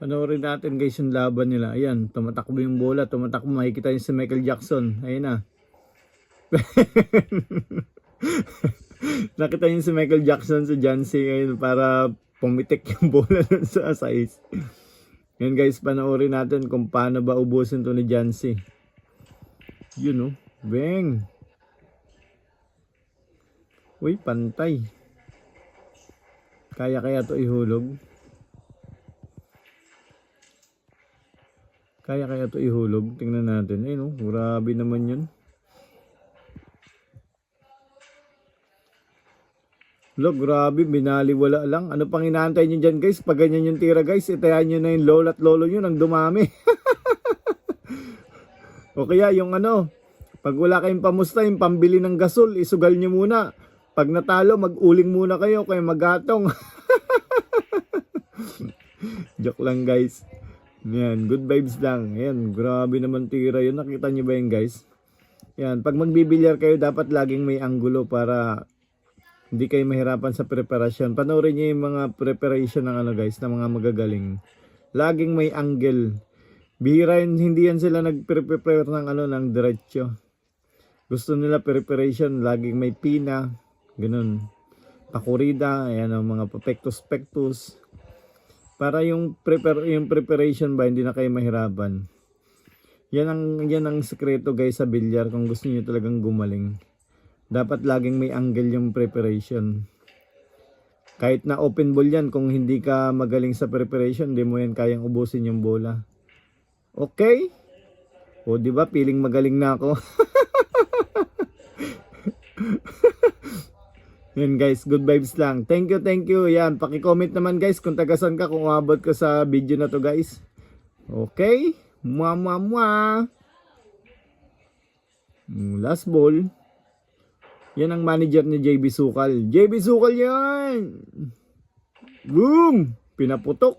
Panoorin natin guys yung laban nila. Ayan, tumatakbo yung bola, tumatakbo. Makikita yung si Michael Jackson. Ayun na. Nakita yung si Michael Jackson sa Jancy ngayon para pumitik yung bola sa size. Yan guys, panoorin natin kung paano ba ubusin to ni Jancy. Yun oh. Bang. Uy, pantay. Kaya to ihulog. Kaya to ihulog. Tingnan natin. Ayun oh, grabe naman yun. Look, grabe, binaliwala lang. Ano pang inaantay nyo dyan guys? Pag ganyan yung tira guys, itayan nyo na yung lola at lolo nyo nang dumami. O kaya yung ano, pag wala kayong pamusta, yung pambili ng gasol, isugal nyo muna. Pag natalo, mag-uling muna kayo, kaya magatong. Joke lang guys. Yan, good vibes lang. Yan, grabe naman tira yun. Nakita nyo ba yun guys? Yan, pag magbibilyar kayo, dapat laging may anggulo para hindi kayo mahirapan sa preparasyon. Panoorin niyo yung mga preparation ng ano guys, ng mga magagaling. Laging may angle. Bihira yun, hindi yan sila nag-prepare ng ano, ng diretsyo. Gusto nila preparation, laging may pina, ganun. Pakurida, ayan ang mga pectus-pectus. Para yung preparation ba, hindi na kayo mahirapan. Yan ang sekreto guys sa bilyar kung gusto niyo talagang gumaling. Dapat laging may angle yung preparation. Kahit na open ball yan, kung hindi ka magaling sa preparation, di mo yan kayang ubusin yung bola. Okay? O di ba feeling magaling na ako. Yan guys, good vibes lang. Thank you. Yan, paki-comment naman guys kung tagasan ka, kung umabot ka sa video na to guys. Okay? Mwah. Last ball. Yan ang manager ni JB Sukal. JB Sukal yan! Boom! Pinaputok.